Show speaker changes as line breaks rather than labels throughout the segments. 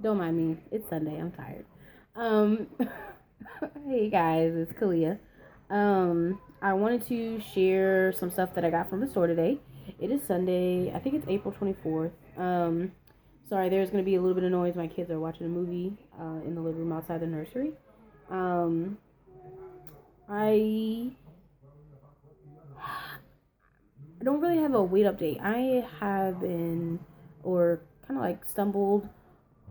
Don't mind me. It's Sunday. I'm tired. Um, hey guys, it's Kalia. I wanted to share some stuff that I got from the store today. It is Sunday. I think it's April 24th. Sorry, there's gonna be a little bit of noise. My kids are watching a movie in the living room outside the nursery. Um, I I don't really have a weight update. I have been, or kind of like stumbled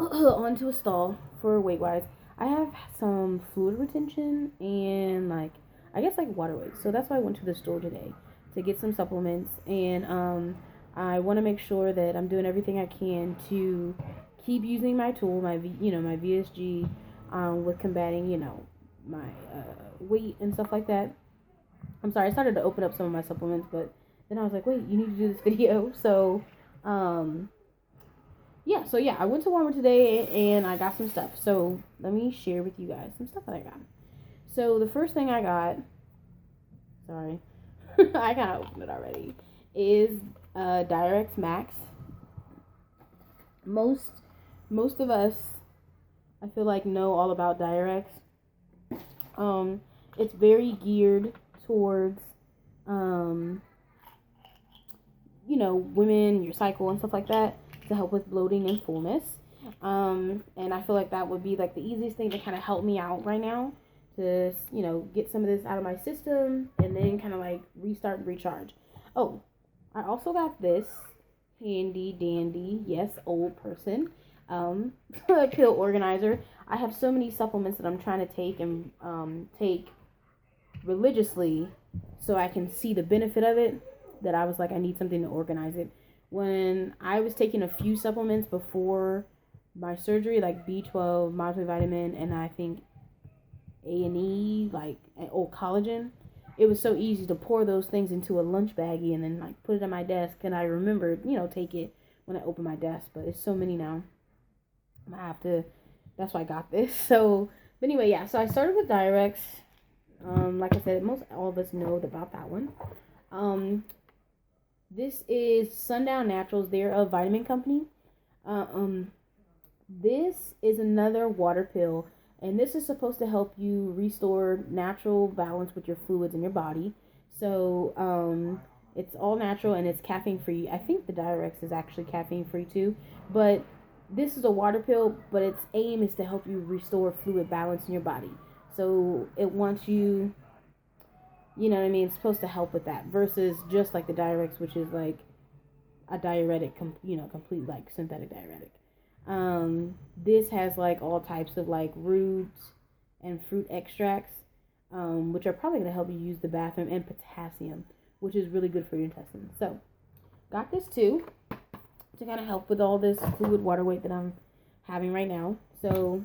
onto a stall for weight wise. I have some fluid retention and I guess like water weight. So that's why I went to the store today to get some supplements and I want to make sure that I'm doing everything I can to keep using my tool, my VSG, with combating my weight and stuff like that. I'm sorry, I started to open up some of my supplements, but then I was like, wait, you need to do this video. So um yeah, I went to Walmart today and I got some stuff. So let me share with you guys some stuff that I got. So the first thing I got, sorry, I kind of opened it already, is Direx Max. Most most of us, I feel like, know all about Direx. Um, it's very geared towards um, women, your cycle and stuff like that to help with bloating and fullness. And I feel like that would be like the easiest thing to kind of help me out right now to, get some of this out of my system and then kind of like restart and recharge. Oh, I also got this handy dandy, yes, old person, pill organizer. I have so many supplements that I'm trying to take and take religiously so I can see the benefit of it that I was like, I need something to organize it. When I was taking a few supplements before my surgery, like B12, multivitamin, and I think A&E, collagen, it was so easy to pour those things into a lunch baggie and then like put it on my desk. And I remembered, take it when I open my desk. But it's so many now. I have to. That's why I got this. So, but anyway, yeah. So I started with Direx. Like I said, most all of us know about that one. Um, this is Sundown Naturals. They're a vitamin company. Uh, um, this is another water pill, and this is supposed to help you restore natural balance with your fluids in your body. So, it's all natural and it's caffeine free. I think the Diurex is actually caffeine free too, but this is a water pill, but its aim is to help you restore fluid balance in your body. So it wants you, you know what I mean? It's supposed to help with that versus just like the Diurex, which is like a diuretic, complete like synthetic diuretic. This has like all types of like roots and fruit extracts, which are probably going to help you use the bathroom, and potassium, which is really good for your intestines. So, got this too to kind of help with all this fluid water weight that I'm having right now. So,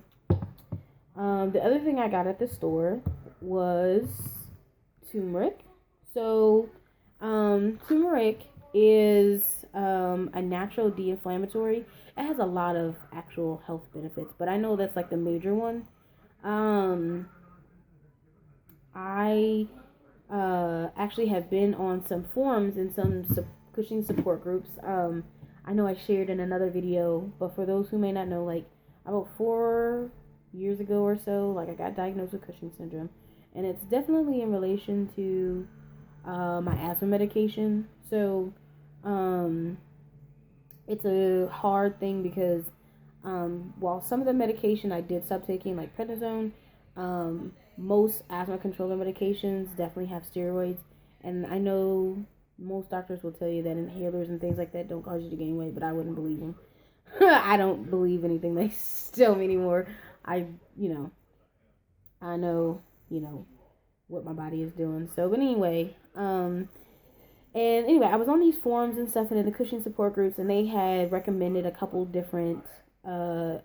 the other thing I got at the store was turmeric. So, turmeric is a natural de-inflammatory. It has a lot of actual health benefits, but I know that's like the major one. Um, I actually have been on some forums and some Cushing support groups. I know I shared in another video, but for those who may not know, like about 4 years ago or so, like I got diagnosed with Cushing syndrome, and it's definitely in relation to my asthma medication. So, um, it's a hard thing because while some of the medication I did stop taking, like prednisone, most asthma controller medications definitely have steroids. And I know most doctors will tell you that inhalers and things like that don't cause you to gain weight, but I wouldn't believe them. I don't believe anything they tell me anymore. I, you know, I know, what my body is doing. So, but anyway, and anyway, I was on these forums and stuff and in the Cushing support groups, and they had recommended a couple different uh,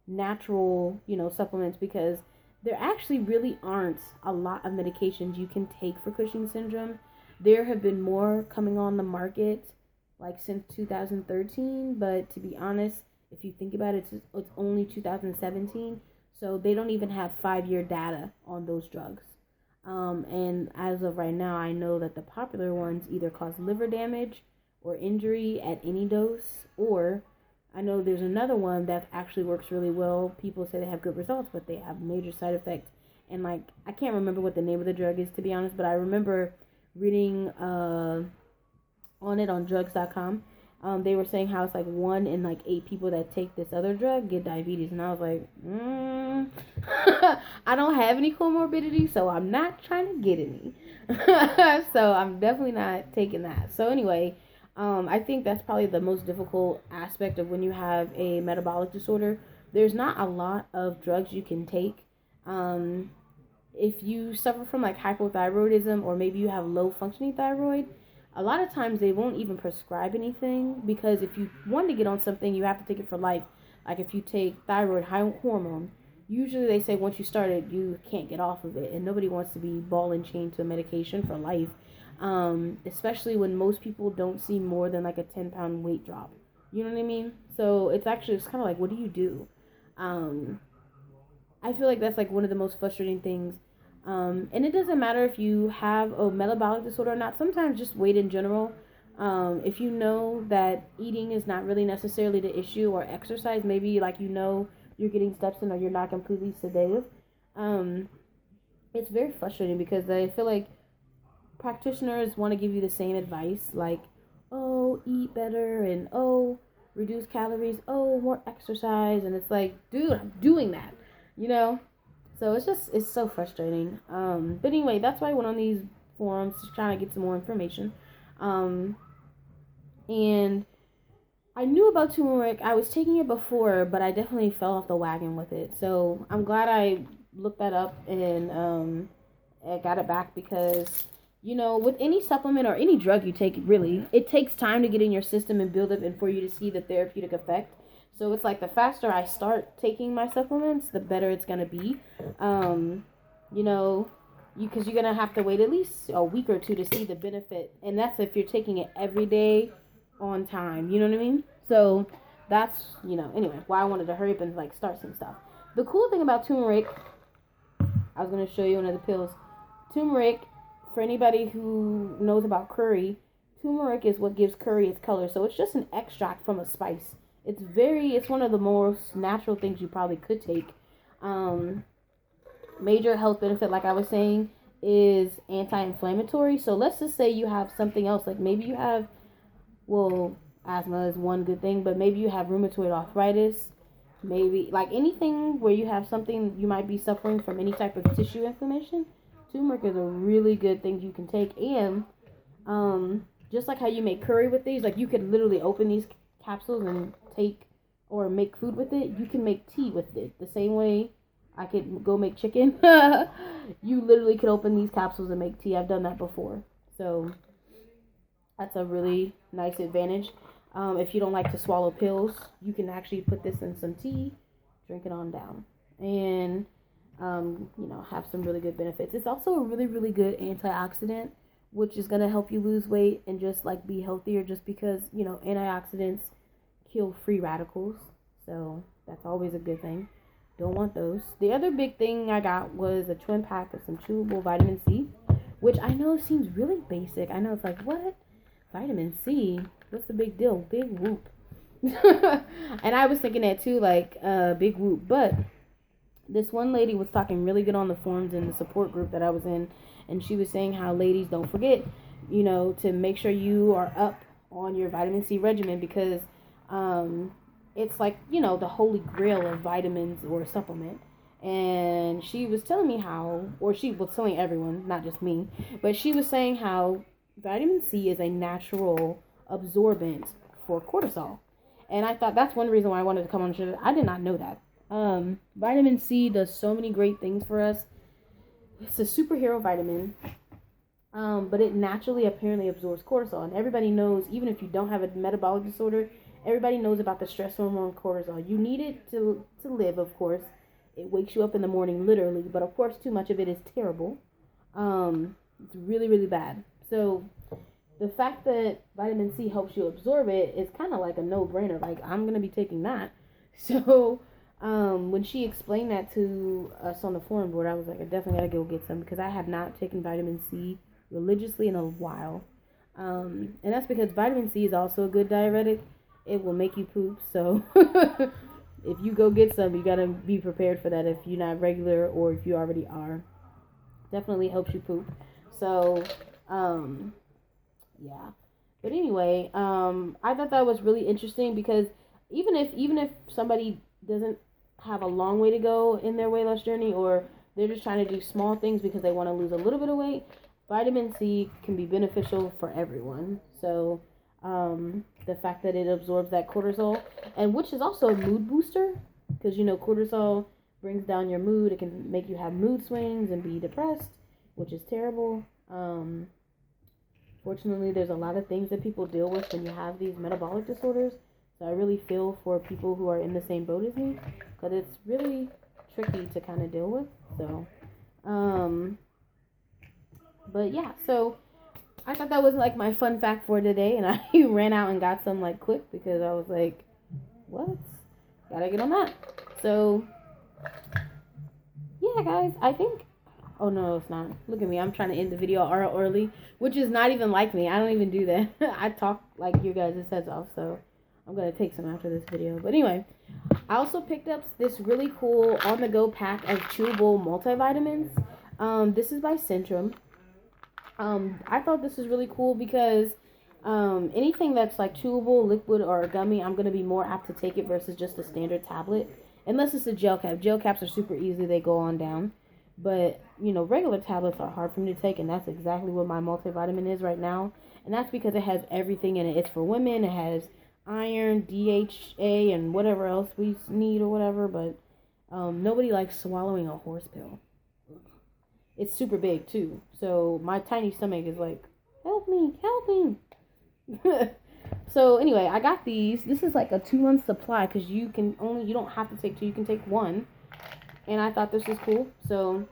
natural, supplements because there actually really aren't a lot of medications you can take for Cushing syndrome. There have been more coming on the market like since 2013, but to be honest, if you think about it, it's only 2017, so they don't even have 5 year data on those drugs. And as of right now, I know that the popular ones either cause liver damage or injury at any dose, or I know there's another one that actually works really well. People say they have good results, but they have major side effects. And like, I can't remember what the name of the drug is, to be honest, but I remember reading on it on drugs.com. They were saying how it's like 1 in 8 people that take this other drug get diabetes, and I was like, I don't have any comorbidity, so I'm not trying to get any. So I'm definitely not taking that. So anyway, I think that's probably the most difficult aspect of when you have a metabolic disorder. There's not a lot of drugs you can take. Um, if you suffer from like hypothyroidism, or maybe you have low functioning thyroid, a lot of times they won't even prescribe anything, because if you want to get on something, you have to take it for life. Like if you take thyroid hormone, usually they say once you start it, you can't get off of it, and nobody wants to be ball and chained to a medication for life. Especially when most people don't see more than like a 10-pound weight drop. You know what I mean? So it's kind of like, what do you do? Um, I feel like that's like one of the most frustrating things. And it doesn't matter if you have a metabolic disorder or not. Sometimes just weight in general. If you know that eating is not really necessarily the issue, or exercise, maybe like you're getting steps in, or you're not completely sedative. Um, it's very frustrating because I feel like practitioners want to give you the same advice, like, oh, eat better, and oh, reduce calories, oh, more exercise, and it's like, dude, I'm doing that, you know. So it's so frustrating. But anyway, that's why I went on these forums, just trying to get some more information. Um, and I knew about turmeric. I was taking it before, but I definitely fell off the wagon with it. So I'm glad I looked that up, and I got it back, because with any supplement or any drug you take, really, it takes time to get in your system and build up, and for you to see the therapeutic effect. So it's like the faster I start taking my supplements, the better it's gonna be. Um, you know, because you're gonna have to wait at least a week or two to see the benefit, and that's if you're taking it every day on time. You know what I mean? So that's anyway why I wanted to hurry up and like start some stuff. The cool thing about turmeric, I was gonna show you one of the pills. Turmeric, for anybody who knows about curry, turmeric is what gives curry its color. So it's just an extract from a spice. It's one of the most natural things you probably could take. Um, Major health benefit, like I was saying, is anti-inflammatory. So let's just say you have something else, like maybe you have, well, asthma is one good thing, but maybe you have rheumatoid arthritis, maybe like anything where you have something, you might be suffering from any type of tissue inflammation. Turmeric is a really good thing you can take. And just like how you make curry with these, like you could literally open these capsules and take, or make food with it. You can make tea with it the same way I could go make chicken. You literally could open these capsules and make tea. I've done that before. So that's a really nice advantage. If you don't like to swallow pills, you can actually put this in some tea, drink it on down, and have some really good benefits. It's also a really, really good antioxidant, which is going to help you lose weight and just like be healthier, just because, antioxidants kill free radicals. So that's always a good thing. Don't want those. The other big thing I got was a twin pack of some chewable vitamin C, which I know seems really basic. I know it's like, what? Vitamin C? What's the big deal? Big whoop. And I was thinking that too, like, big whoop. But this one lady was talking really good on the forums in the support group that I was in, and she was saying how, ladies, don't forget, to make sure you are up on your vitamin C regimen, because it's like, the holy grail of vitamins or supplement. And she was telling me how, or she was telling everyone, not just me, but she was saying how vitamin C is a natural absorbent for cortisol. And I thought that's one reason why I wanted to come on the show. I did not know that. Vitamin C does so many great things for us. It's a superhero vitamin. But it naturally apparently absorbs cortisol. And everybody knows, even if you don't have a metabolic disorder, everybody knows about the stress hormone cortisol. You need it to live, of course. It wakes you up in the morning, literally. But of course, too much of it is terrible. It's really, really bad. So the fact that vitamin C helps you absorb it is kind of like a no-brainer. Like, I'm going to be taking that. So when she explained that to us on the forum board, I was like, I definitely got to go get some, because I have not taken vitamin C religiously in a while. And that's because vitamin C is also a good diuretic. it will make you poop. So if you go get some, you gotta be prepared for that if you're not regular or if you already are. Definitely helps you poop. So, yeah. But anyway, I thought that was really interesting because even if somebody doesn't have a long way to go in their weight loss journey, or they're just trying to do small things because they want to lose a little bit of weight, vitamin C can be beneficial for everyone. So, the fact that it absorbs that cortisol, and which is also a mood booster, because cortisol brings down your mood. It can make you have mood swings and be depressed, which is terrible. Fortunately, there's a lot of things that people deal with when you have these metabolic disorders. So I really feel for people who are in the same boat as me, because it's really tricky to kind of deal with. So, but yeah, so I thought that was like my fun fact for today, and I ran out and got some like quick because I was like, what? Gotta get on that. So, yeah, guys, I think. Oh no, it's not. Look at me. I'm trying to end the video early, which is not even like me. I don't even do that. I talk like you guys' heads off, so I'm gonna take some after this video. But anyway, I also picked up this really cool on-the-go pack of chewable multivitamins. This is by Centrum. I thought this was really cool because anything that's like chewable, liquid, or gummy, I'm gonna be more apt to take it versus just a standard tablet. Unless it's a gel cap. Gel caps are super easy; they go on down. But, regular tablets are hard for me to take, and that's exactly what my multivitamin is right now. And that's because it has everything in it. It's for women. It has iron, DHA, and whatever else we need or whatever. But nobody likes swallowing a horse pill. It's super big, too. So my tiny stomach is like, help me, help me. So anyway, I got these. This is like a 2-month supply because you don't have to take 2. You can take 1. And I thought this was cool. So,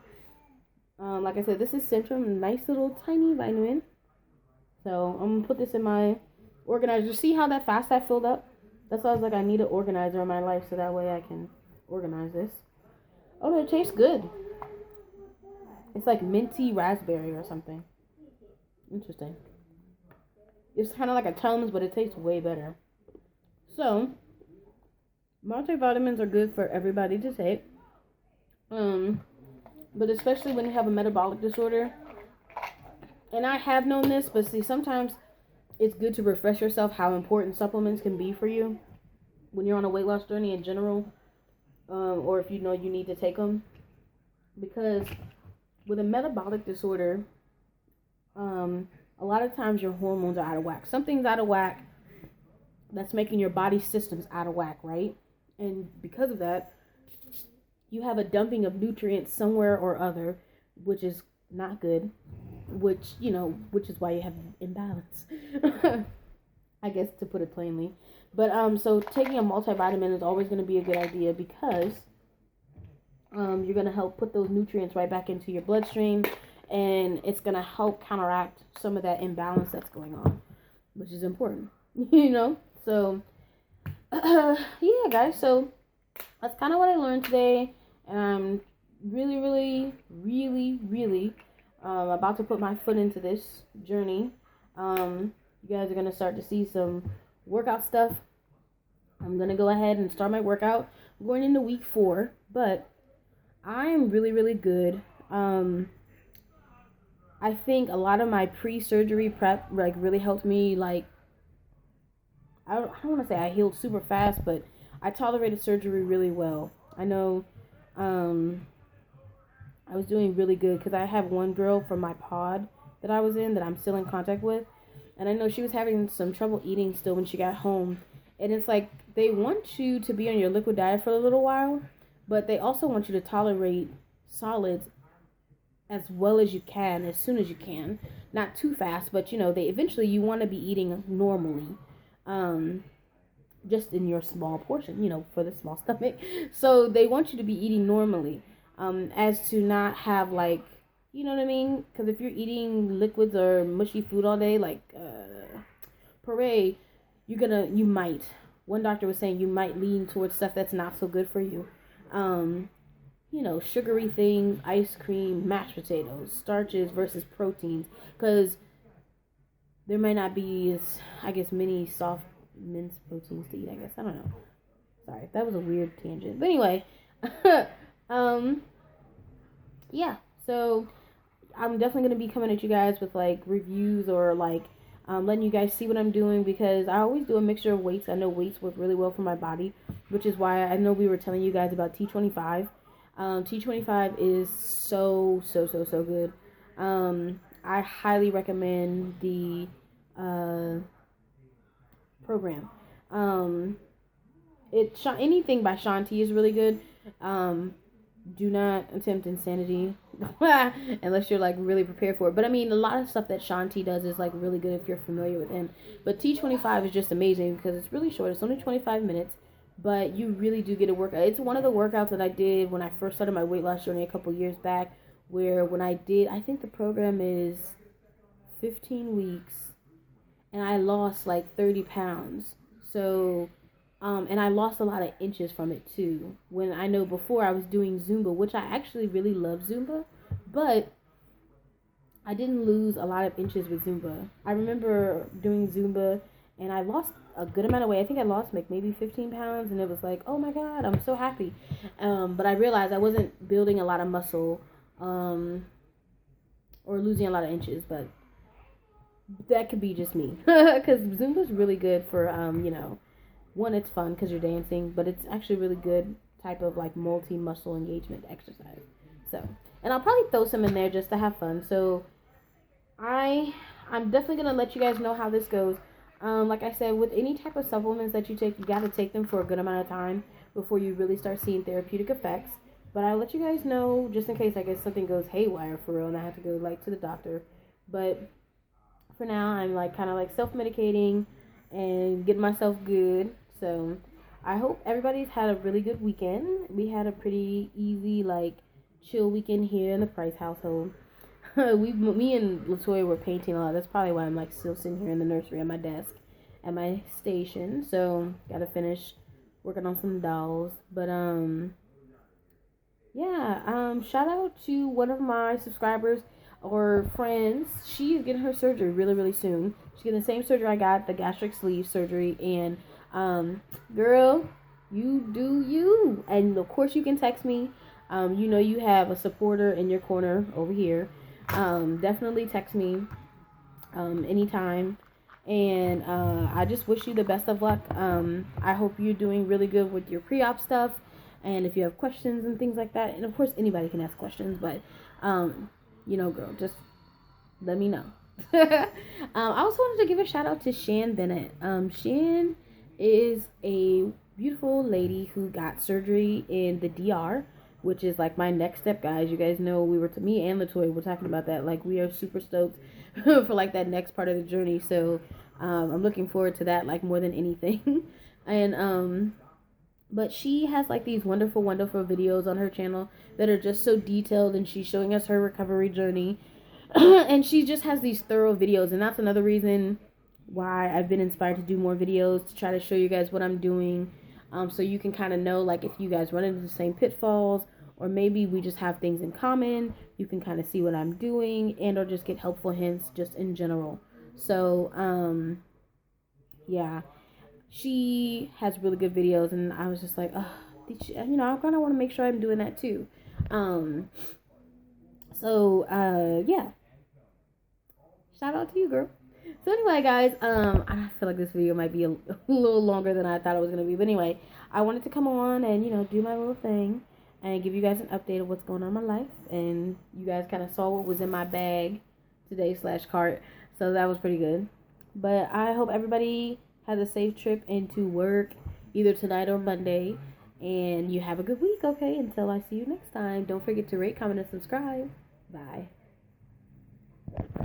like I said, this is Centrum. Nice little tiny vitamin. So, I'm going to put this in my organizer. See how that fast that filled up? That's why I was like, I need an organizer in my life so that way I can organize this. Oh, no, it tastes good. It's like minty raspberry or something. Interesting. It's kind of like a Tums, but it tastes way better. So, multivitamins are good for everybody to take. But especially when you have a metabolic disorder, and I have known this, but see, sometimes it's good to refresh yourself how important supplements can be for you when you're on a weight loss journey in general, or if you know you need to take them, because with a metabolic disorder, a lot of times your hormones are out of whack. Something's out of whack that's making your body systems out of whack, right? And because of that, you have a dumping of nutrients somewhere or other, which is not good, which is why you have imbalance, I guess, to put it plainly. But, so taking a multivitamin is always going to be a good idea because, you're going to help put those nutrients right back into your bloodstream, and it's going to help counteract some of that imbalance that's going on, which is important, so, yeah, guys, so that's kind of what I learned today. And I'm really, really, really, really about to put my foot into this journey. You guys are going to start to see some workout stuff. I'm going to go ahead and start my workout. I'm going into week 4, but I am really, really good. I think a lot of my pre-surgery prep really helped me. I don't want to say I healed super fast, but I tolerated surgery really well. I know I was doing really good because I have one girl from my pod that I was in that I'm still in contact with, and I know she was having some trouble eating still when she got home. And it's like they want you to be on your liquid diet for a little while, but they also want you to tolerate solids as well as you can, as soon as you can. Not too fast, but you want to be eating normally. Just in your small portion, for the small stomach. So they want you to be eating normally, as to not have you know what I mean? Because if you're eating liquids or mushy food all day, puree, you might. One doctor was saying you might lean towards stuff that's not so good for you. Sugary things, ice cream, mashed potatoes, starches versus proteins, because there might not be as, I guess, many soft men's proteins to eat, I guess. I don't know. Sorry, that was a weird tangent. But anyway, yeah. So I'm definitely gonna be coming at you guys with like reviews or like letting you guys see what I'm doing, because I always do a mixture of weights. I know weights work really well for my body, which is why I know we were telling you guys about T25. T25 is so good. I highly recommend the program. Um, anything by Shaun T is really good. Do not attempt insanity unless you're like really prepared for it. But I mean, a lot of stuff that Shaun T does is like really good if you're familiar with him. But T25 is just amazing because it's really short. It's only 25 minutes, but you really do get a workout. It's one of the workouts that I did when I first started my weight loss journey a couple years back, where when I did, I think the program is 15 weeks, and I lost like 30 pounds. So and I lost a lot of inches from it too. When I know before I was doing Zumba, which I actually really love Zumba, but I didn't lose a lot of inches with Zumba. I remember doing Zumba and I lost a good amount of weight. I think I lost like maybe 15 pounds, and it was like, oh my God, I'm so happy. But I realized I wasn't building a lot of muscle or losing a lot of inches, but that could be just me. Because Zumba's really good for, one, it's fun because you're dancing, but it's actually really good type of like multi-muscle engagement exercise. So, and I'll probably throw some in there just to have fun. So I'm definitely gonna let you guys know how this goes. Like I said, with any type of supplements that you take, you gotta take them for a good amount of time before you really start seeing therapeutic effects. But I'll let you guys know just in case I guess something goes haywire for real and I have to go like to the doctor. But for now, I'm like kind of like self-medicating and getting myself good. So I hope everybody's had a really good weekend. We had a pretty easy, like, chill weekend here in the Price household. Me and Latoya were painting a lot. That's probably why I'm like still sitting here in the nursery at my desk at my station. So gotta finish working on some dolls. But yeah, shout out to one of my subscribers or friends. She's getting her surgery really, really soon. She's getting the same surgery I got, the gastric sleeve surgery. And, girl, you do you. And of course, you can text me. You know, you have a supporter in your corner over here. Definitely text me, anytime. And, I just wish you the best of luck. I hope you're doing really good with your pre-op stuff. And if you have questions and things like that, and of course anybody can ask questions, but girl, just let me know. I also wanted to give a shout out to Shan Bennett. Shan is a beautiful lady who got surgery in the DR, which is like my next step, guys. You guys know me and Latoya were talking about that. Like, we are super stoked for like that next part of the journey. So I'm looking forward to that like more than anything. And but she has like these wonderful videos on her channel that are just so detailed, and she's showing us her recovery journey. And she just has these thorough videos, and that's another reason why I've been inspired to do more videos, to try to show you guys what I'm doing, so you can kind of know like if you guys run into the same pitfalls, or maybe we just have things in common. You can kind of see what I'm doing, and or just get helpful hints just in general. So yeah, she has really good videos, and I was just like, oh, I kind of want to make sure I'm doing that too. Yeah, shout out to you, girl. So anyway, guys, I feel like this video might be a little longer than I thought it was gonna be, but anyway, I wanted to come on and do my little thing and give you guys an update of what's going on in my life, and you guys kind of saw what was in my bag today / cart, so that was pretty good. But I hope everybody has a safe trip into work, either tonight or Monday. And you have a good week, okay? Until I see you next time. Don't forget to rate, comment, and subscribe. Bye.